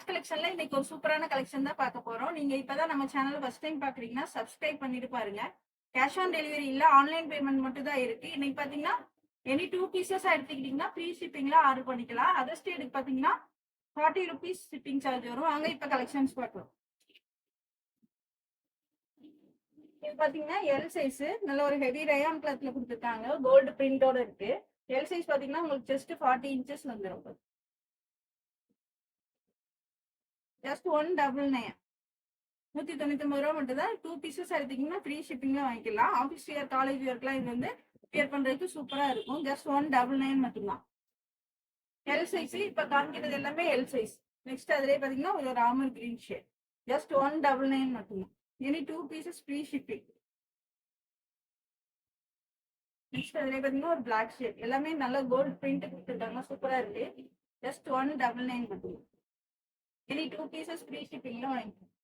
கலெக்ஷன்ல இன்னைக்கு ஒரு சூப்பரான கலெக்ஷன் தான் பார்க்க போறோம். நீங்க இப்பதான் நம்ம சேனல் ஃபர்ஸ்ட் டைம் பாக்குறீங்கன்னா சப்ஸ்கிரைப் பண்ணிட்டு பாருங்க. கேஷ் ஆன் டெலிவரி இல்ல, ஆன்லைன் பேமெண்ட் மட்டும் தான் இருக்கு. இன்னைக்கு பாத்தீங்கன்னா எனி 2 பீசஸா எடுத்துக்கிட்டீங்கன்னா ஃப்ரீ ஷிப்பிங்ல ஆர்டர் பண்ணிக்கலாம். அதர் ஸ்டேட்டுக்கு பாத்தீங்கன்னா 40 ருபீஸ் ஷிப்பிங் சார்ஜ் வரும். வாங்க இப்ப கலெக்ஷன்ஸ் பார்க்கலாம். இது பாத்தீங்கன்னா எல் சைஸ், நல்ல ஒரு ஹெவி ரயான் கிளாத்ல கொடுத்துருக்காங்க. கோல்டு பிரிண்டோட இருக்கு. எல் சைஸ் பாத்தீங்கன்னா உங்களுக்கு ஜஸ்ட் 40 இன்ச்சஸ் வந்துடும். ஜஸ்ட் 199. 199 ரூபா மட்டும் தான். 2 பீசஸ் எடுத்தீங்கன்னா ஃப்ரீ ஷிப்பிங்ல வாங்கிக்கலாம். ஆஃபீஸ் வியர், காலேஜ் வியர்க்குலாம் இது வந்து வியர் பண்றதுக்கு சூப்பரா இருக்கும். ஜஸ்ட் 199 மட்டும்தான். எல் சைஸ் இப்ப காமிக்கிறது எல்லாமே எல் சைஸ். நெக்ஸ்ட் அதுலயே பாத்தீங்கன்னா ஒரு ராமர் கிரீன் ஷேட். ஜஸ்ட் 199 மட்டும்தான். Any 2 pieces free shipping. Next அதுலயே பாத்தீங்கன்னா ஒரு பிளாக் ஷேட். எல்லாமே நல்ல கோல்டு பிரிண்ட் கொடுத்துருக்காங்க, சூப்பரா இருக்கு. ஜஸ்ட் 199 மட்டும். எனி 2 பீசஸ் ஃப்ரீ ஷிப்பிங்ல வாங்கிக்கலாம்.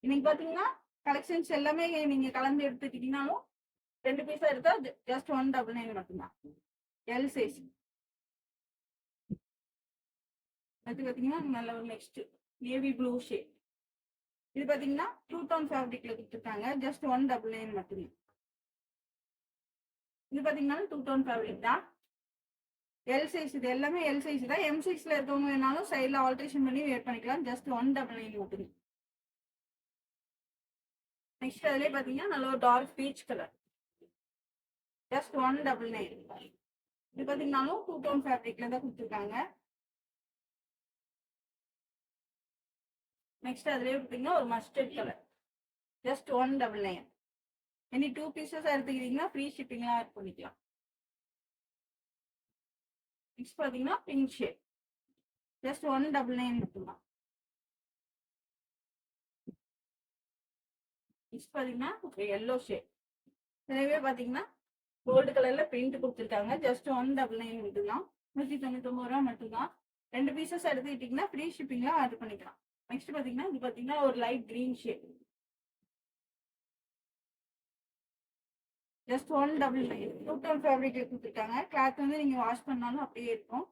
இன்னைக்கு பாத்தீங்கன்னா கலெக்ஷன்ஸ் எல்லாமே நீங்க கலந்து எடுத்துக்கிட்டீங்கன்னாலும் 2 பீஸா எடுத்தா ஜஸ்ட் 199 மட்டும்தான். L size. அது பாத்தீங்கன்னா நல்ல ஒரு நெக்ஸ்ட் நேவி ப்ளூ ஷேட். இது பாத்தீங்கன்னா 2 டோன் ஃபேப்ரிக்ல கொடுத்துருக்காங்க. ஜஸ்ட் 199 மட்டும்தான். இது பாத்தீங்கன்னா 2 டோன் ஃபேப்ரிக் தான். L size. இது எல்லாமே எல் சைஸ் தான். எம் சைஸ்ல இருக்கவங்க வேணாலும் சைட்ல ஆல்ட்ரேஷன் பண்ணி வேர் பண்ணிக்கலாம். ஜஸ்ட் 199 மட்டும். நெக்ஸ்ட் அதுலயே பாத்தீங்கன்னா நல்ல ஒரு டார்க் பீச் கலர். ஜஸ்ட் 199. இது பாத்தீங்கன்னாலும் 2 டோன் ஃபேப்ரிக்ல தான் கொடுத்துருக்காங்க. நெக்ஸ்ட் அதுலயே பாத்தீங்கன்னா ஒரு mustard colour. Just 199. Any 2 pieces எடுத்துக்கிட்டீங்கன்னா ஃப்ரீ ஷிப்பிங்லாம் ஆட் பண்ணிக்கலாம். நெக்ஸ்ட் பாத்தீங்கன்னா பிங்க் ஷேட். ஜஸ்ட் 199 மட்டும்தான். நெக்ஸ்ட் பாத்தீங்கன்னா எல்லோ ஷேட். எனவே பாத்தீங்கன்னா கோல்டு கலர்ல பிரிண்ட் கொடுத்துருக்காங்க. ஜஸ்ட் 199 மட்டும்தான். 199 ரூபா மட்டும்தான். 2 பீசஸ் எடுத்துக்கிட்டீங்கன்னா ஃப்ரீ ஷிப்பிங்ல ஆர்டர் பண்ணிக்கலாம். நெக்ஸ்ட் பாத்தீங்கன்னா இது பாத்தீங்கன்னா ஒரு light green shade. Just 199. 2 tone ஃபேப்ரிக்ல கொடுத்துருக்காங்க. கிளாத் வந்து நீங்க வாஷ் பண்ணாலும் அப்படியே இருக்கும்,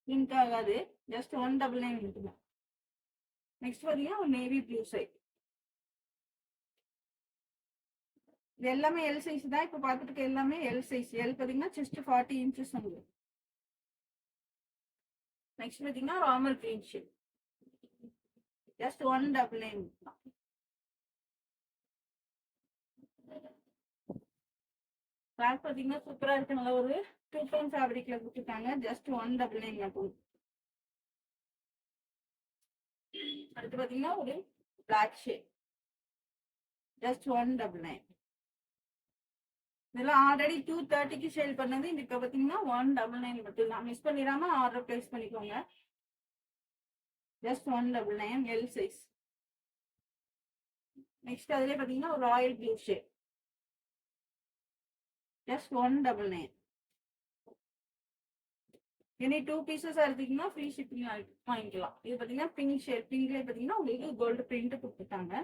பிங்க் ஆகாது. ஜஸ்ட் 199 மட்டும்தான். நெக்ஸ்ட் பாத்தீங்கன்னா ஒரு நேவி ப்ளூ சைட். இது எல்லாமே எல் சைஸ் தான். இப்ப பாத்துட்டு இருக்க எல்லாமே எல் சைஸ். எல் பாத்தீங்கன்னா ஜஸ்ட் 40 இன்ச்சஸ் வந்து. நெக்ஸ்ட் பாத்தீங்கன்னா ராமர் கிரீன் ஷேட். ஜஸ்ட் 199 தான். கிளாத் பாத்தீங்கன்னா சூப்பரா இருக்கு. நல்ல ஒரு 2 டோன் ஃபேப்ரிக்ல கொடுத்துருக்காங்க. ஜஸ்ட் 199 மட்டும். அடுத்து பாத்தீங்கன்னா ஒரு பிளாக் ஷேட். ஜஸ்ட் 199. இதெல்லாம் ஆல்ரெடி 230க்கு சேல் பண்ணது. இது இப்ப பாத்தீங்கன்னா 199 மட்டும் தான். மிஸ் பண்ணிடாம ஆர்டர் பிளேஸ் பண்ணிக்கோங்க. Just 199 L size. நெக்ஸ்ட் அதுலயே பாத்தீங்கன்னா ஒரு Royal blue shade. Just 199. Any 2 pieces எடுத்தீங்கன்னா ஃப்ரீ ஷிப்பிங் வாங்கிக்கலாம். இது பாத்தீங்கன்னா பிங்க் ஷேட். பிங்க்ல பாத்தீங்கன்னா உங்களுக்கு கோல்டு பிரிண்ட் கொடுத்துட்டாங்க.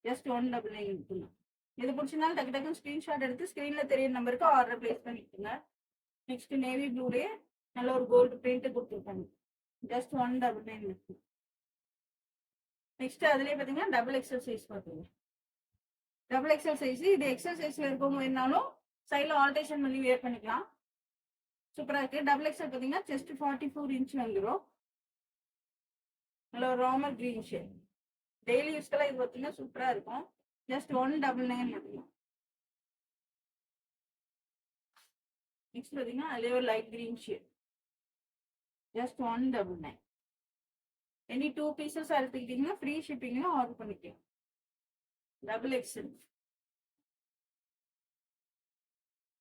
ஜஸ்ட் 199 மட்டும். இது பிடிச்சிருந்தாலும் டக்கு டக்குன்னு ஸ்கிரீன்ஷாட் எடுத்து ஸ்கிரீன்ல தெரிய நம்பருக்கு ஆர்டர் பிளேஸ் பண்ணிக்கோங்க. நெக்ஸ்ட் நேவி ப்ளூலே நல்ல ஒரு கோல்டு பிரிண்ட் கொடுத்துருக்காங்க. ஜஸ்ட் 199 மட்டும். நெக்ஸ்ட் அதுலயே பாத்தீங்கன்னா டபுள் எக்ஸல் சைஸ் பாத்துங்க. Double XL size. இது எக்ஸல் சைஸ்ல இருக்கவங்க வேணாலும் சைட்ல ஆல்ட்ரேஷன் பண்ணி வேர் பண்ணிக்கலாம். சூப்பரா இருக்கு. டபுள் எக்ஸல் பாத்தீங்கன்னா ஜஸ்ட் 44 இன்ச் வந்துடும். நல்ல ஒரு ராமர் கிரீன் ஷேட். டெய்லி யூஸ்க்கெல்லாம் இது பாத்தீங்கன்னா சூப்பரா இருக்கும். ஜஸ்ட் 199 மட்டும். நெக்ஸ்ட் பாத்தீங்கன்னா அதுலயே ஒரு light green shade. Just 199. Any 2 pieces எடுத்துக்கிட்டீங்கன்னா ஃப்ரீ ஷிப்பிங்ல ஆர்டர் பண்ணிக்கலாம். Double XL.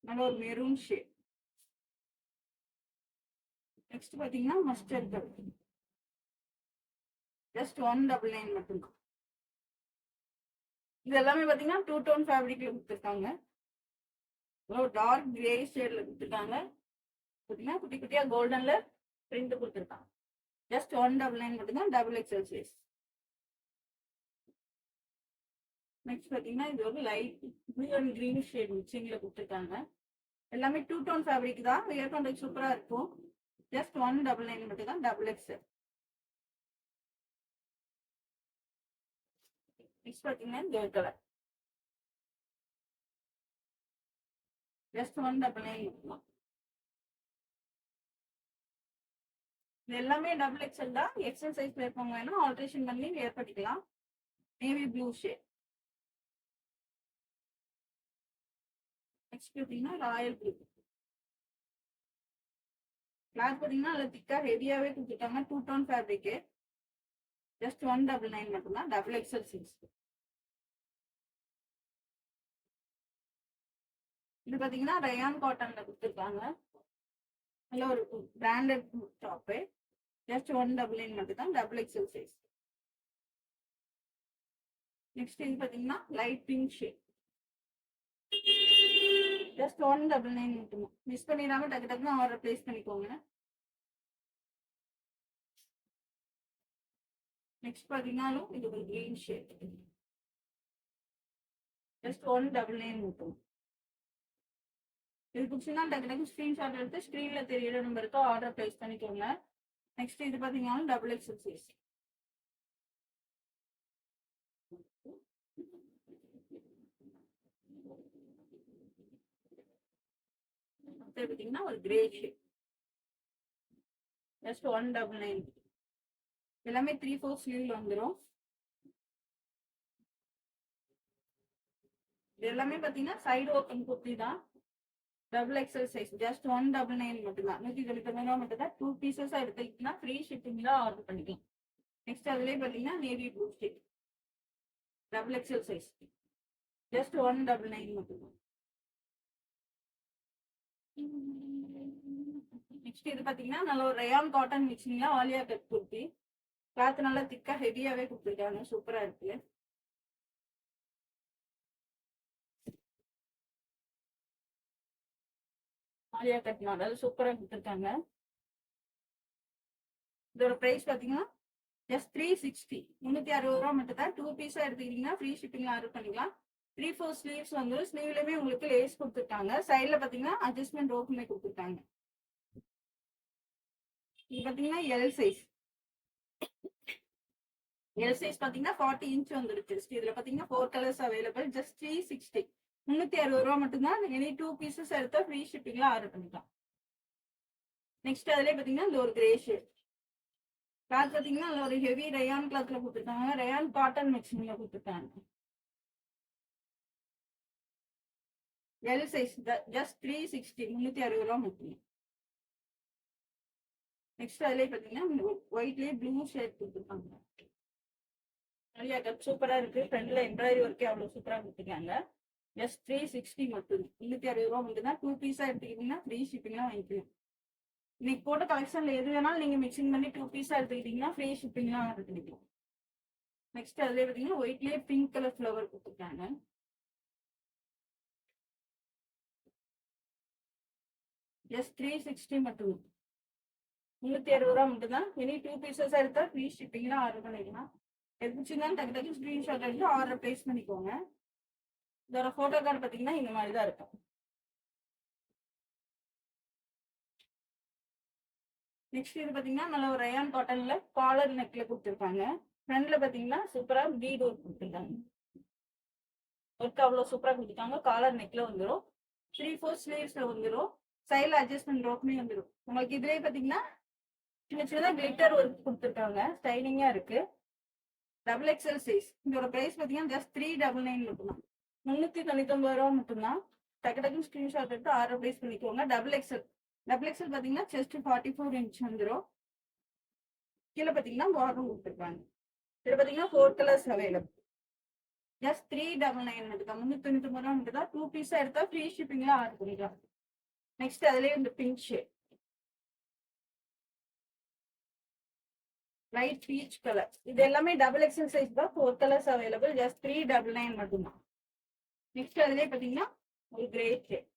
நல்ல ஒரு மெரூன் ஷேட். நெக்ஸ்ட் பாத்தீங்கன்னா மஸ்டர்ட் கலர். ஜஸ்ட் 199 மட்டும்தான். இது எல்லாமே பாத்தீங்கன்னா 2 டோன் ஃபேப்ரிக்ல கொடுத்துருக்காங்க. டார்க் கிரே ஷேட்ல கொடுத்துருக்காங்க. பாத்தீங்கன்னா குட்டி குட்டியா கோல்டன்ல பிரிண்ட் கொடுத்துருக்காங்க. ஜஸ்ட் 199 மட்டும்தான். Double XL size. நெக்ஸ்ட் பாத்தீங்கன்னா இது ஒரு light blue and green shade மிக்சிங்ல கொடுத்துருக்காங்க. எல்லாமே 2 டோன் ஃபேப்ரிக் தான். வேர் பண்றதுக்கு சூப்பரா இருக்கும். ஜஸ்ட் 199 மட்டும் தான். Double XL. நெக்ஸ்ட் பார்த்தீங்கன்னா இந்த கலர் ஜஸ்ட் 199 இது எல்லாமே டபுள் எக்ஸ்எல் தான். எக்ஸ்எல் சைஸ்ல இருக்கவங்க வேணா ஆல்ட்ரேஷன் பண்ணி வேர் பண்ணிக்கலாம். Navy blue shade. நெக்ஸ்ட் பார்த்தீங்கன்னா ராயல் ப்ளூ. கிளாத் பார்த்தீங்கன்னா அதில் திக்கா ஹெவியாவே கொடுத்துட்டாங்க. 2 டோன் ஃபேப்ரிக்கு. ஜஸ்ட் 199 மட்டும்தான். Double XL size. இது பார்த்தீங்கன்னா ரயான் காட்டன்ல கொடுத்துருக்காங்க. நல்ல ஒரு பிராண்டட் டாப்பு. ஜஸ்ட் 199 மட்டும்தான். Double XL size. நெக்ஸ்ட் இது பார்த்தீங்கன்னா லைட் பிங்க் ஷேட். ஜஸ்ட் 199 மட்டும். மிஸ் பண்ணிடாம டக்கு டக்குன்னு ஆர்டர் பிளேஸ் பண்ணிக்கோங்க. நெக்ஸ்ட் பார்த்தீங்கன்னாலும் இது ஒரு கிரீன் ஷேட். ஜஸ்ட் 199 மட்டும். இது பிடிச்சுன்னா டக்கு டக்கு ஸ்க்ரீன்ஷாட் எடுத்து ஸ்க்ரீன்ல தெரியிற நம்பருக்கு ஆர்டர் பிளேஸ் பண்ணிக்கோங்க. நெக்ஸ்ட் இது பார்த்தீங்கன்னா டபுள் எக்ஸ்எல் சைஸ். பார்த்தீங்கன்னா ஒரு கிரே ஷேட். ஜஸ்ட் 199. எல்லாமே 3/4 ஸ்லீவ்ல வந்துடும். இது எல்லாமே பார்த்தீங்கன்னா சைடு ஓப்பன் குர்த்தி தான். Double XL size. ஜஸ்ட் 199 மட்டும்தான். 199 ரூபா மட்டும் தான். 2 பீசஸா எடுத்துக்கிட்டீங்கன்னா ஃப்ரீ ஷிப்பிங்ல ஆர்டர் பண்ணிக்கலாம். நெக்ஸ்ட் அதுலேயே பார்த்தீங்கன்னா navy blue shade. Double XL size. Just 199 மட்டும்தான். நெக்ஸ்ட் இது பார்த்தீங்கன்னா நல்ல ஒரு ரயான் காட்டன் மிக்சிங்ல ஆலியா கட் குர்த்தி. கிளாத் நல்லா திக்கா ஹெவியாவே கொடுத்துருக்காங்க. சூப்பரா இருக்கு. ஆலியா கட் மாடல் சூப்பரா கொடுத்துருக்காங்க. இதோட பிரைஸ் பார்த்தீங்கன்னா ஜஸ்ட் 360. 360 ரூபா மட்டும் தான். 2 பீஸா எடுத்துக்கிட்டீங்கன்னா ஃப்ரீ ஷிப்பிங்ல ஆர்டர் பண்ணிக்கலாம். 3/4 ஸ்லீவ்ஸ் வந்து ஸ்லீவ்லயுமே உங்களுக்கு லேஸ் கொடுத்துருக்காங்க. சைட்ல பார்த்தீங்கன்னா அட்ஜஸ்ட்மெண்ட் ரோப்புமே கொடுத்துருக்காங்க. இது பார்த்தீங்கன்னா எல் சைஸ். எல் சைஸ் பார்த்தீங்கன்னா 40 இன்ச் வந்துருக்கு. இதுல பார்த்தீங்கன்னா 4 கலர்ஸ் அவைலபிள். ஜஸ்ட் 360. 360 ரூபா மட்டும்தான். எனி 2 பீசஸ் எடுத்தா ஃப்ரீ ஷிப்பிங்ல ஆர்டர் பண்ணிக்கலாம். நெக்ஸ்ட் அதுலேயே பார்த்தீங்கன்னா இந்த ஒரு கிரே ஷேட். கிளாத் பார்த்தீங்கன்னா ஒரு ஹெவி ரயான் கிளாத்ல கொடுத்துருக்காங்க. ரயான் காட்டன் மிக்சிங்ல கொடுத்துருக்காங்க. L size. ஜஸ்ட் 360. 360 ரூபா மட்டும். நெக்ஸ்ட் அதுலேயே பார்த்தீங்கன்னா ஒயிட்லேயே ப்ளூ ஷேட் கொடுத்துருக்காங்க. நிறைய கட் சூப்பரா இருக்கு. ஃப்ரண்ட்ல எம்ப்ராய்டரி ஒர்க்கே அவ்வளவு சூப்பரா கொடுத்துருக்காங்க. ஜஸ்ட் 360 மட்டும். 360 ரூபா மட்டும் தான். 2 பீஸா எடுத்துக்கிட்டீங்கன்னா ஃப்ரீ ஷிப்பிங்லாம் வாங்கிக்கலாம். இன்னைக்கு போட்ட கலெக்ஷன்ல எது வேணாலும் நீங்க மிக்சிங் பண்ணி 2 பீஸா எடுத்துக்கிட்டீங்கன்னா ஃப்ரீ ஷிப்பிங்லாம் ஆர்டர் பண்ணிக்கலாம். நெக்ஸ்ட் அதுலேயே பார்த்தீங்கன்னா ஒயிட்லேயே பிங்க் கலர் ஃப்ளவர் கொடுத்துருக்காங்க. ஜஸ்ட் 360 மட்டும். 360 ரூபா மட்டும் தான். எனி 2 பீசஸ் எடுத்தா ஃப்ரீ ஷிப்பிங்லாம் ஆர்டர் பண்ணிக்கலாம். எதுச்சுதான் டக்கு டக்கு ஸ்க்ரீன்ஷாட் எடுத்து ஆர்டர் பிளேஸ் பண்ணிக்கோங்க. இதோட போட்டோ கார்டு பார்த்தீங்கன்னா இந்த மாதிரி தான் இருக்கும். நெக்ஸ்ட் இது பார்த்தீங்கன்னா நல்ல ஒரு ரயான் காட்டன்ல காலர் நெக்ல கொடுத்துருக்காங்க. ஃப்ரண்ட்ல பார்த்தீங்கன்னா சூப்பரா பீட் ஒர்க் கொடுத்துருக்காங்க. ஒர்க் அவ்வளோ சூப்பரா கொடுத்துருக்காங்க. காலர் நெக்ல வந்துடும். 3/4 ஸ்லீவ்ஸ்ல வந்துடும். சைட்ல அட்ஜஸ்ட்மெண்ட் ரோப்மே வந்துடும். உங்களுக்கு இதுலேயே பார்த்தீங்கன்னா சின்ன சின்னதா கிளிட்டர் ஒர்க் கொடுத்துருக்காங்க. ஸ்டைலிங்கா இருக்கு. Double XL size. இதோட பிரைஸ் பார்த்தீங்கன்னா ஜஸ்ட் 399 மட்டும்தான். 399 ரூபா மட்டும்தான். டக்கு டக்குன்னு ஸ்கிரீன்ஷாட் எடுத்து ஆர்டர் பிளேஸ் பண்ணிக்கோங்க. Double XL. டபுள் எக்ஸ்எல் பார்த்தீங்கன்னா செஸ்ட் 44 இன்ச் வந்துடும். கீழே பார்த்தீங்கன்னா பார்டர் கொடுத்துருக்காங்க. இதில் பார்த்தீங்கன்னா 4 கலர்ஸ் அவைலபிள். ஜஸ்ட் 399 மட்டும்தான். 399 ரூபா மட்டும் தான். 2 பீஸா எடுத்தா ஃப்ரீ ஷிப்பிங்ல ஆர்டர் பண்ணிக்கலாம். நெக்ஸ்ட் அதுலேயே இந்த pink shade. Light peach colour. இது எல்லாமே டபுள் எக்ஸ்எல் சைஸ் தான். 4 கலர்ஸ் அவைலபிள். ஜஸ்ட் 399 மட்டும்தான். நெக்ஸ்ட் அதுலேயே பார்த்தீங்கன்னா ஒரு கிரே ஷேட்.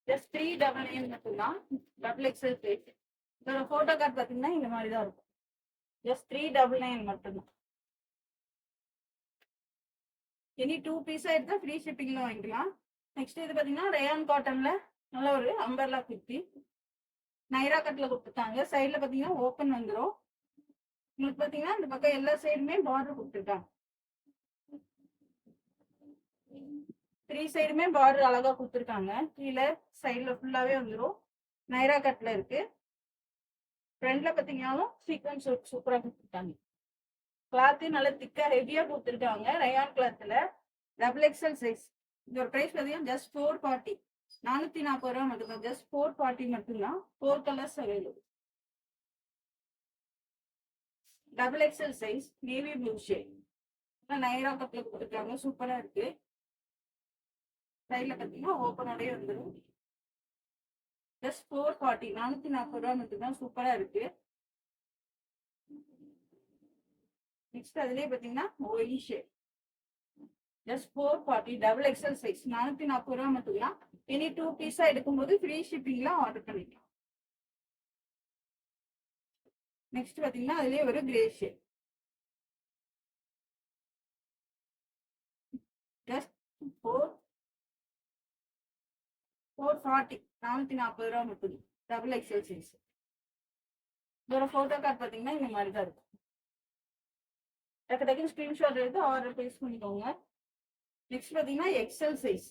ஜஸ்ட் 399 மட்டும்தான். Double XL size. இதோட போட்டோ கார்டு பார்த்தீங்கன்னா இந்த மாதிரி தான் இருக்கும். ஜஸ்ட் 399 மட்டும்தான். எனி 2 பீஸா எடுத்தா ஃப்ரீ ஷிப்பிங்ல வாங்கிக்கலாம். நெக்ஸ்ட் இது பார்த்தீங்கன்னா ரயான் காட்டன்ல நல்ல ஒரு அம்பர்லா குர்த்தி. நைரா கட்ல கொடுத்துருக்காங்க. சைட்ல பார்த்தீங்கன்னா ஓப்பன் வந்துடும். உங்களுக்கு பார்த்தீங்கன்னா இந்த பக்கம் எல்லா சைடுமே பார்டர் கொடுத்துருக்காங்க. த்ரீ சைடுமே பார்டர் அழகா கொடுத்துருக்காங்க. கீழே சைடுல ஃபுல்லாவே வந்துடும். நைரா கட்ல இருக்கு. ஃப்ரண்ட்ல பாத்தீங்கன்னாலும் சீக்வன்ஸ் ஒர்க் சூப்பரா கொடுத்துருக்காங்க. கிளாத்தையும் நல்லா திக்கா ஹெவியா கொடுத்துருக்காங்க. ரயான் கிளாத்ல டபுள் எக்ஸல் சைஸ். இதோட பிரைஸ் பார்த்தீங்கன்னா ஜஸ்ட் 440. 440 ரூபா மட்டும்தான். ஜஸ்ட் 440 மட்டும்தான். 4 colours available. Double XL size navy blue shade. Naira கட்ல கொடுத்துருக்காங்க. சூப்பரா இருக்கு. சைட்ல பார்த்தீங்கன்னா ஓப்பனோடய வந்துடும். ஜஸ்ட் 440. 440 ரூபா மட்டும்தான். சூப்பரா இருக்கு. நெக்ஸ்ட் அதுலயே பார்த்தீங்கன்னா ஒய் shade. Just 440 double XL size. 440 ரூபா மட்டும்தான். இனி 2 பீஸா எடுக்கும்போது ஃப்ரீ ஷிப்பிங்ல ஆர்டர் பண்ணிக்கலாம். நெக்ஸ்ட் பாத்தீங்கன்னா அதுலயே ஒரு கிரே ஷேட். ஜஸ்ட் 440. 440 ரூபா மட்டும்தான். Double XL size. இதோட போட்டோ கார்டு பாத்தீங்கன்னா இந்த மாதிரி தான் இருக்கும். டக்கு டக்குன்னு ஸ்கிரீன்ஷாட் எடுத்து ஆர்டர் பிளேஸ் பண்ணிக்கோங்க. நெக்ஸ்ட் பாத்தீங்கன்னா எக்ஸல் சைஸ்.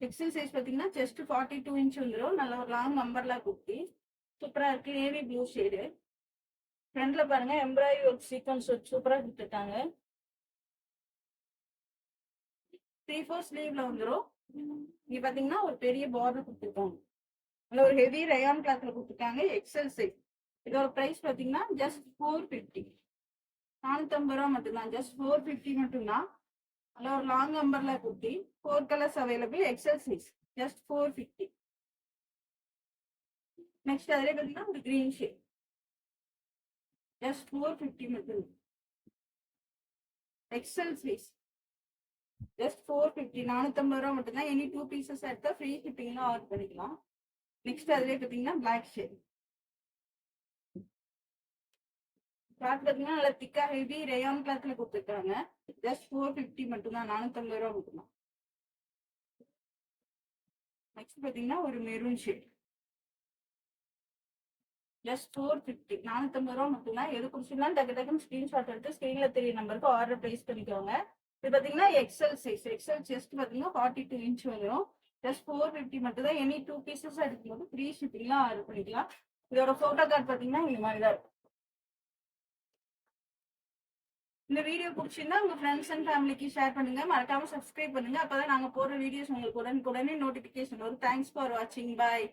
எக்ஸல் சைஸ் பாத்தீங்கன்னா செஸ்ட் 42 இன்ச் வந்துடும். நல்ல ஒரு லாங் நம்பர்ல குர்த்தி. சூப்பரா இருக்கு. Navy blue shade. ஃப்ரண்ட்ல பாருங்க எம்ப்ராய்டரி ஒர்க் சீக்வன்ஸ் ஒர்க் சூப்பரா கொடுத்துருக்காங்க. 3/4 ஸ்லீவ்ல வந்துடும். இங்க பாத்தீங்கன்னா ஒரு பெரிய பார்டர் கொடுத்துருக்காங்க. நல்ல ஒரு ஹெவி ரயான் கிளாத்ல கொடுத்துருக்காங்க. XL size. இதோட பிரைஸ் பாத்தீங்கன்னா ஜஸ்ட் 450. 450 ரூபா மட்டும்தான். ஜஸ்ட் 450 மட்டும்தான். நல்ல ஒரு லாங் நம்பர்ல kurti. 4 colours available. XL size. Just 450. Next அதுல பாத்தீங்கன்னா ஒரு கிரீன் ஷேட். ஜஸ்ட் 450 மட்டும்தான். XL size. ஜஸ்ட் 450. 450 ரூபா மட்டும்தான். எனி 2 பீசஸ் எடுத்தா ஃப்ரீ ஷிப்பிங்ல ஆர்டர் பண்ணிக்கலாம். நெக்ஸ்ட் அதுலேயே பார்த்தீங்கன்னா பிளாக் ஷேட். கிளாத் பார்த்தீங்கன்னா நல்லா திக்கா ஹெவி ரேயான் கிளாத்ல கொடுத்துருக்காங்க. ஜஸ்ட் 450 மட்டும்தான். 450 ரூபா மட்டும்தான். நெக்ஸ்ட் பார்த்தீங்கன்னா ஒரு மெரூன் ஷேட். ஜஸ்ட் 450. 450 ரூபா மட்டும்தான். எது பிடிச்சிருந்தாலும் டக்கு டக்குன்னு ஸ்கிரீன்ஷாட் எடுத்து ஸ்கிரீன்ல தெரிய நம்பருக்கு ஆர்டர் பிளேஸ் பண்ணிக்கோங்க. இது பார்த்தீங்கன்னா எக்ஸல் சைஸ். எக்ஸல் செஸ்ட் பார்த்தீங்கன்னா 42 இன்ச் வரும். ஜஸ்ட் 450 மட்டும்தான். எனி 2 பீசஸ் எடுக்கும்போது ஃப்ரீ ஷிப்பிங்லாம் ஆர்டர் பண்ணிக்கலாம். இதோட போட்டோ கார்டு பார்த்தீங்கன்னா இந்த மாதிரி தான் இருக்கும். இந்த வீடியோ பிடிச்சிருந்தா உங்க ஃப்ரெண்ட்ஸ் அண்ட் ஃபேமிலிக்கு ஷேர் பண்ணுங்க. மறக்காம சப்ஸ்கிரைப் பண்ணுங்க. அப்பதான் நாங்க போடுற வீடியோஸ் உங்களுக்கு உடனுக்குடனே நோட்டிபிகேஷன் வரும். தேங்க்ஸ் ஃபார் வாட்சிங். பாய்.